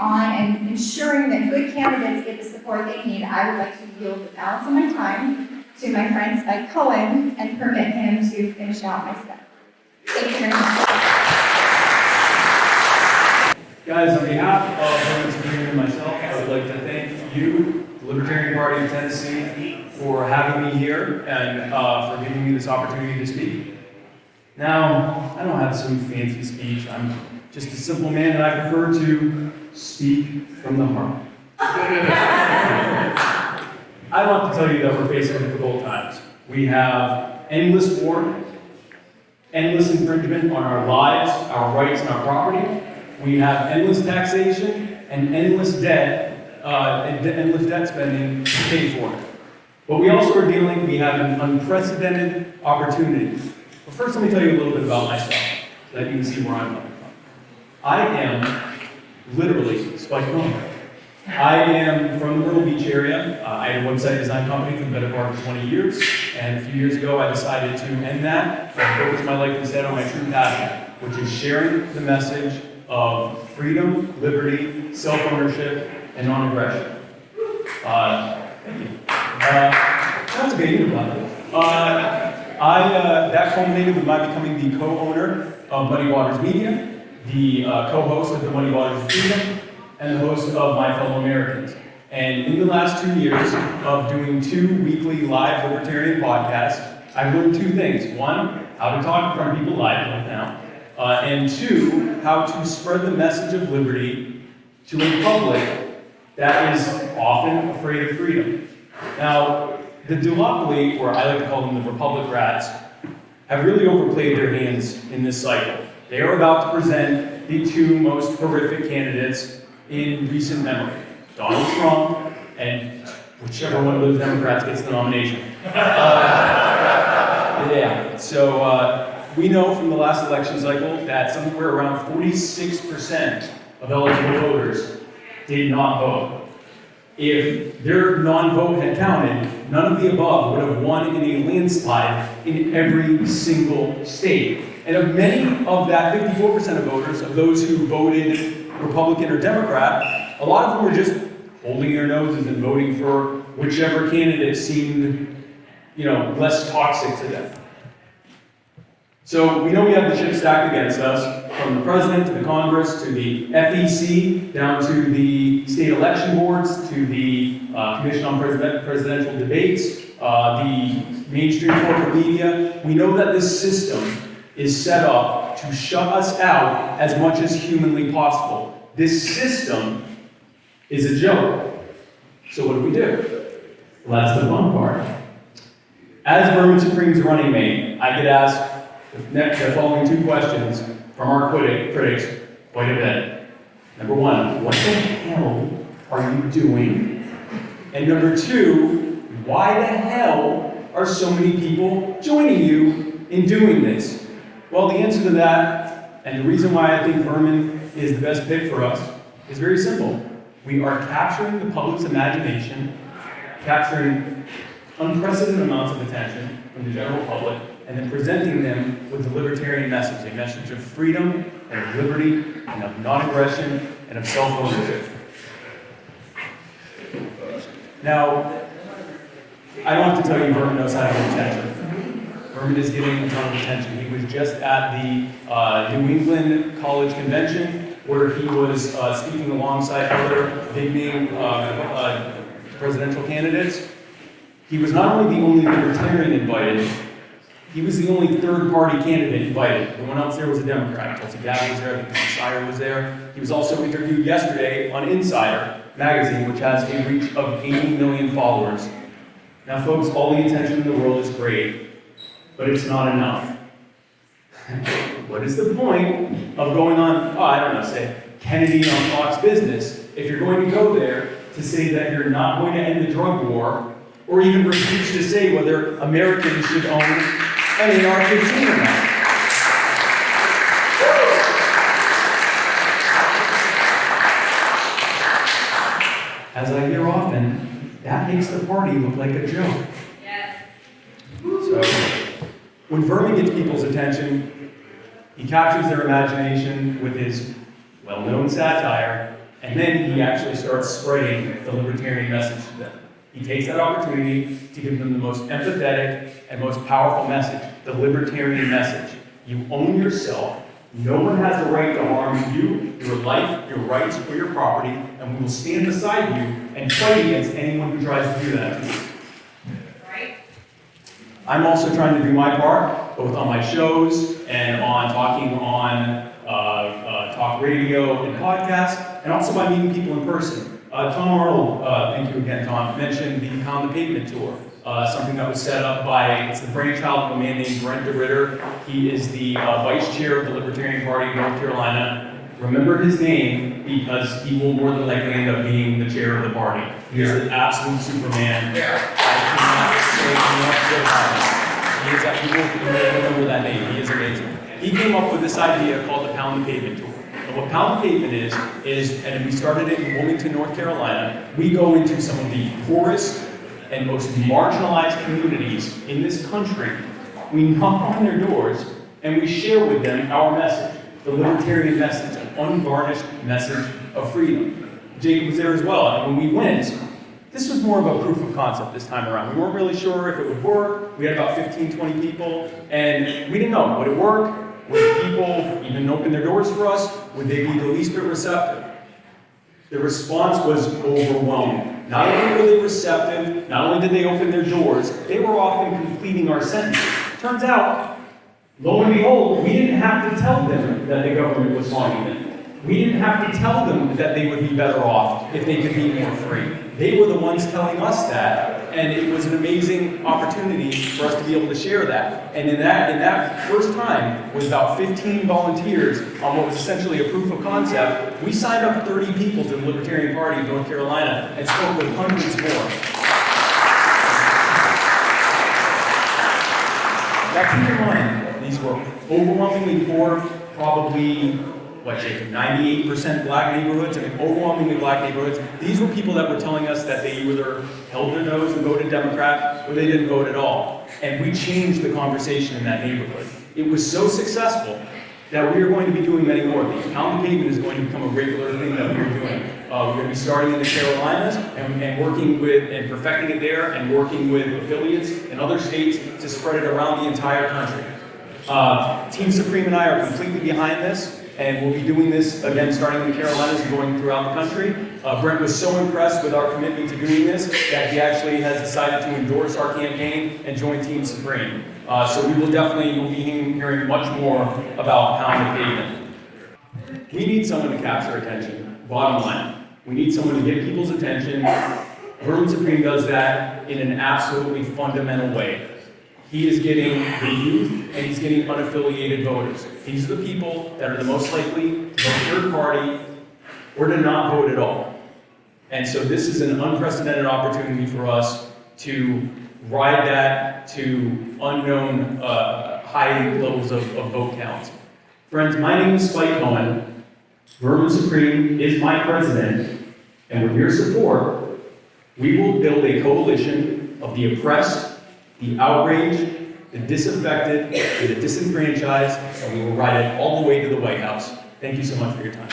on and ensuring that good candidates get the support they need, I would like to yield the balance of my time to my friend Spike Cohen and permit him to finish out my step. Thank you very much. Guys, on behalf of Vermin Supreme and myself, I would like to thank you, the Libertarian Party of Tennessee, for having me here and for giving me this opportunity to speak. Now, I don't have some fancy speech. I'm just a simple man, and I prefer to speak from the heart. I want to tell you that we're facing difficult times. We have endless war, endless infringement on our lives, our rights, and our property. We have endless taxation and endless debt spending to pay for it. But we also are we have an unprecedented opportunity. But first, let me tell you a little bit about myself, so that you can see where I'm coming from. I am literally Spike Cohen. I am from the Myrtle Beach area. I had a website design company for the better part of 20 years, and a few years ago I decided to end that and focus my life instead on my true passion, which is sharing the message of freedom, liberty, self-ownership, and non-aggression. Thank you. That's okay, you know about it. That culminated with my becoming the co-owner of Muddy Waters Media, the co-host of the Muddy Waters Freedom, and the host of My Fellow Americans. And in the last 2 years of doing 2 weekly live libertarian podcasts, I've learned 2 things. 1, how to talk in front of people live right now. And 2, how to spread the message of liberty to a public that is often afraid of freedom. Now, the duopoly, or I like to call them the Republic rats, have really overplayed their hands in this cycle. They are about to present the 2 most horrific candidates in recent memory, Donald Trump and whichever one of those Democrats gets the nomination. We know from the last election cycle that somewhere around 46% of eligible voters did not vote. If their non-vote had counted, none of the above would have won in a landslide in every single state. And of many of that 54% of voters, of those who voted Republican or Democrat, a lot of them were just holding their noses and voting for whichever candidate seemed, less toxic to them. So we know we have the chip stacked against us, from the president to the Congress to the FEC, down to the state election boards, to the Commission on Presidential Debates, the mainstream corporate media. We know that this system is set up to shut us out as much as humanly possible. This system is a joke. So what do? Well, that's the fun part. As Vermin Supreme's running mate, I get asked the following 2 questions from our critics quite a bit. Number 1, what the hell are you doing? And number 2, why the hell are so many people joining you in doing this? Well, the answer to that, and the reason why I think Vermin is the best pick for us, is very simple. We are capturing the public's imagination, capturing unprecedented amounts of attention from the general public, and then presenting them with the libertarian message, a message of freedom, and of liberty, and of non-aggression, and of self-ownership. Now, I don't have to tell you Vermin knows how to get attention. Vermin is getting a ton of attention. He was just at the New England College Convention, where he was speaking alongside other big-name presidential candidates. He was not only the only libertarian invited, he was the only third-party candidate invited. Everyone else there was a Democrat. Gala was there, Insider was there. He was also interviewed yesterday on Insider magazine, which has a reach of 80 million followers. Now, folks, all the attention in the world is great, but it's not enough. What is the point of going on, say, Kennedy on Fox Business, if you're going to go there to say that you're not going to end the drug war, or even refuse to say whether Americans should own an AR-15 or not? As I hear often, that makes the party look like a joke. Yes. So, when Vermin gets people's attention, he captures their imagination with his well-known satire, And then he actually starts spreading the libertarian message to them. He takes that opportunity to give them the most empathetic and most powerful message, the libertarian message. You own yourself. No one has the right to harm you, your life, your rights, or your property, and we will stand beside you and fight against anyone who tries to do that to you. Right? I'm also trying to do my part, both on my shows and on talking on talk radio and podcasts, and also by meeting people in person. Tom Arnold, thank you again, Tom, mentioned the Pound the Pavement Tour, something that was set up by, it's the brainchild of a man named Brent DeRitter. He is the vice chair of the Libertarian Party of North Carolina. Remember his name because he will more than likely end up being the chair of the party. He is an absolute Superman. I cannot say enough good about him. He will remember that name. He is amazing. He came up with this idea called the Pound the Pavement Tour. And what Pound the Pavement is, and we started it in Wilmington, North Carolina, we go into some of the poorest and most marginalized communities in this country. We knock on their doors and we share with them our message, the libertarian message, an unvarnished message of freedom. Jacob was there as well, and when we went, this was more of a proof of concept this time around. We weren't really sure if it would work. We had about 15, 20 people, and we didn't know, would it work? Would people even open their doors for us? Would they be the least bit receptive? The response was overwhelming. Not only were they receptive, not only did they open their doors, they were often completing our sentences. Turns out, lo and behold, we didn't have to tell them that the government was harming them. We didn't have to tell them that they would be better off if they could be more free. They were the ones telling us that, and it was an amazing opportunity for us to be able to share that. And in that first time, with about 15 volunteers on what was essentially a proof of concept, we signed up 30 people to the Libertarian Party of North Carolina and spoke with hundreds more. Now keep in mind, these were overwhelmingly poor, probably, Jacob, 98% black neighborhoods, I mean, overwhelmingly black neighborhoods. These were people that were telling us that they either held their nose and voted Democrat, or they didn't vote at all. And we changed the conversation in that neighborhood. It was so successful that we are going to be doing many more of these. Pound the Pavement is going to become a regular thing that we're doing. We're going to be starting in the Carolinas and working with, and perfecting it there, and working with affiliates in other states to spread it around the entire country. Team Supreme and I are completely behind this. And we'll be doing this, again, starting in the Carolinas and going throughout the country. Brent was so impressed with our commitment to doing this that he actually has decided to endorse our campaign and join Team Supreme. So we will definitely be hearing much more about Pound the Pavement. We need someone to capture attention, bottom line. We need someone to get people's attention. Vermin Supreme does that in an absolutely fundamental way. He is getting the youth, and he's getting unaffiliated voters. These are the people that are the most likely to vote third party or to not vote at all. And so this is an unprecedented opportunity for us to ride that to unknown high levels of vote counts. Friends, my name is Spike Cohen. Vermin Supreme is my president, and with your support, we will build a coalition of the oppressed, the outraged, the disaffected, and the disenfranchised, and we will ride it all the way to the White House. Thank you so much for your time.